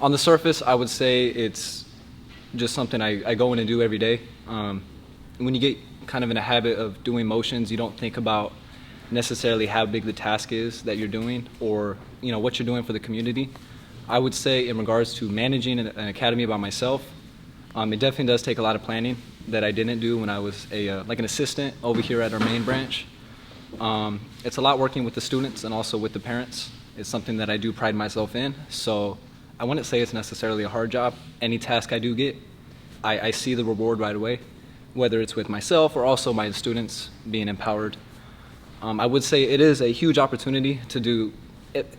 On the surface, I would say it's just something I go in and do every day. When you get kind of in a habit of doing motions, you don't think about necessarily how big the task is that you're doing, or what you're doing for the community. I would say in regards to managing an academy by myself, it definitely does take a lot of planning that I didn't do when I was like an assistant over here at our main branch. It's a lot working with the students and also with the parents. It's something that I do pride myself in, so I wouldn't say it's necessarily a hard job. Any task I do get, I see the reward right away, whether it's with myself or also my students being empowered. I would say it is a huge opportunity to do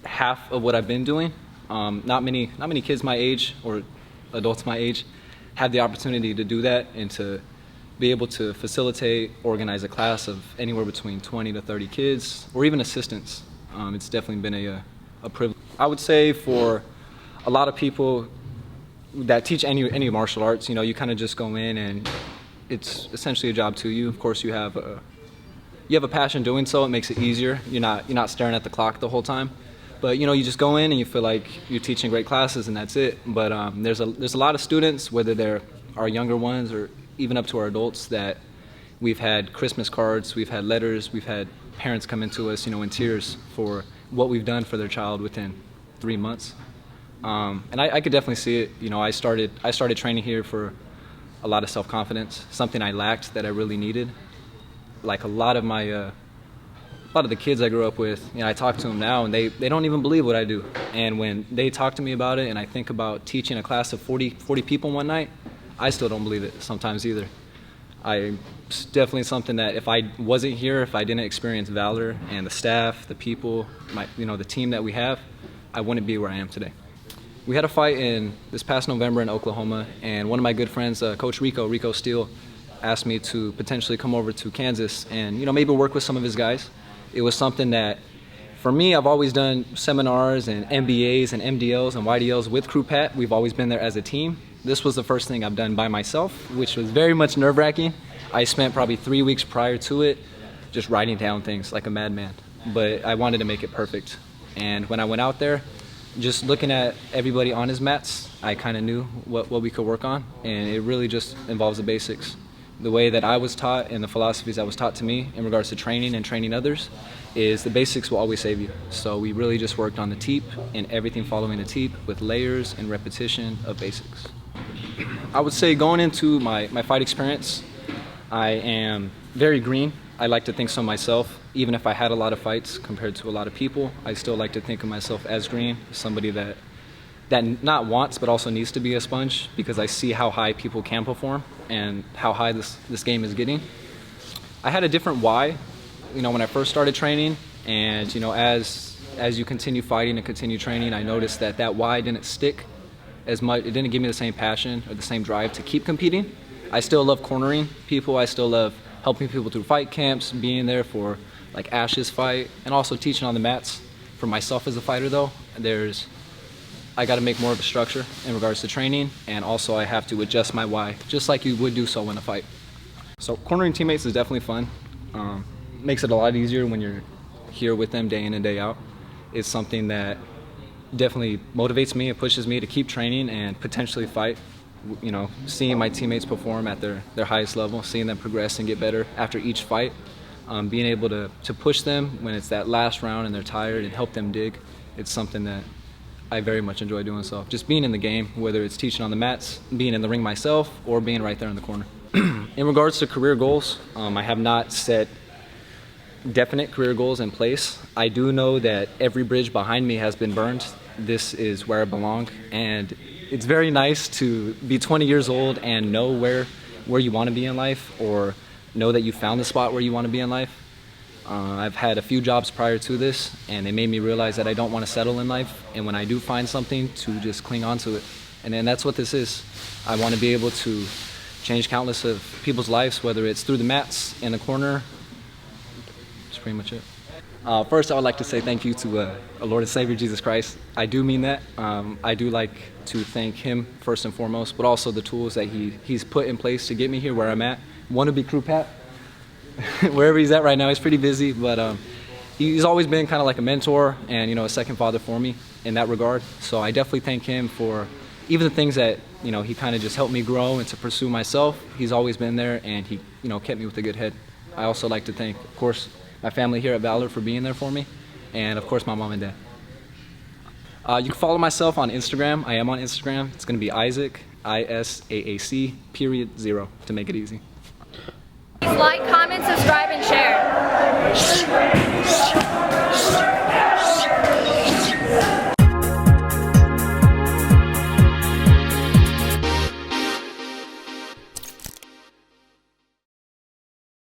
half of what I've been doing. Not many kids my age or adults my age have the opportunity to do that and to be able to facilitate, organize a class of anywhere between 20 to 30 kids, or even assistants. It's definitely been a privilege. I would say for a lot of people that teach any martial arts, you kind of just go in and it's essentially a job to you. Of course, you have a passion doing so. It makes it easier. You're not staring at the clock the whole time. But you just go in and you feel like you're teaching great classes and that's it. But there's a lot of students, whether they're our younger ones or even up to our adults, that we've had Christmas cards, we've had letters, we've had parents come into us, in tears for what we've done for their child within 3 months. And I could definitely see it. I started training here for a lot of self-confidence, something I lacked that I really needed. Like a lot of the kids I grew up with, I talk to them now and they don't even believe what I do. And when they talk to me about it and I think about teaching a class of 40 people one night, I still don't believe it sometimes either. It's definitely something that if I wasn't here, if I didn't experience Valor and the staff, the people, the team that we have, I wouldn't be where I am today. We had a fight this past November in Oklahoma, and one of my good friends, Coach Rico Steele, asked me to potentially come over to Kansas and maybe work with some of his guys. It was something that, for me, I've always done seminars and MBAs and MDLs and YDLs with Crew Pat. We've always been there as a team. This was the first thing I've done by myself, which was very much nerve-wracking. I spent probably 3 weeks prior to it just writing down things like a madman, but I wanted to make it perfect. And when I went out there, just looking at everybody on his mats, I kind of knew what we could work on, and it really just involves the basics. The way that I was taught and the philosophies that was taught to me in regards to training and training others is the basics will always save you. So we really just worked on the teep and everything following the teep with layers and repetition of basics. I would say going into my fight experience, I am very green. I like to think so myself. Even if I had a lot of fights compared to a lot of people, I still like to think of myself as green, somebody that not wants but also needs to be a sponge, because I see how high people can perform and how high this game is getting. I had a different why, when I first started training, and as you continue fighting and continue training, I noticed that why didn't stick as much. It didn't give me the same passion or the same drive to keep competing. I still love cornering people. I still love helping people through fight camps, being there for like Ash's fight, and also teaching on the mats. For myself as a fighter though, I got to make more of a structure in regards to training, and also I have to adjust my why, just like you would do so in a fight. So cornering teammates is definitely fun. Makes it a lot easier when you're here with them day in and day out. It's something that definitely motivates me, it pushes me to keep training and potentially fight. Seeing my teammates perform at their highest level, seeing them progress and get better after each fight, being able to push them when it's that last round and they're tired and help them dig, it's something that I very much enjoy doing. So just being in the game, whether it's teaching on the mats, being in the ring myself, or being right there in the corner. In regards to career goals, I have not set definite career goals in place. I do know that every bridge behind me has been burned. This is where I belong, and it's very nice to be 20 years old and know where you want to be in life, or know that you found the spot where you want to be in life. I've had a few jobs prior to this, and they made me realize that I don't want to settle in life, and when I do find something, to just cling on to it. And then that's what this is. I want to be able to change countless of people's lives, whether it's through the mats, in the corner. That's pretty much it. First, I would like to say thank you to our Lord and Savior, Jesus Christ. I do mean that. I do like to thank Him first and foremost, but also the tools that He's put in place to get me here where I'm at. One would be Crew Pat. Wherever he's at right now, he's pretty busy, but he's always been kind of like a mentor and, you know, a second father for me in that regard. So I definitely thank him for even the things that, you know, he kind of just helped me grow and to pursue myself. He's always been there, and he, you know, kept me with a good head. I also like to thank, of course, my family here at Valor for being there for me, and of course my mom and dad. You can follow myself on Instagram. I am on Instagram. It's going to be Isaac, ISAAC.0 to make it easy. Please like, comment, subscribe, and share.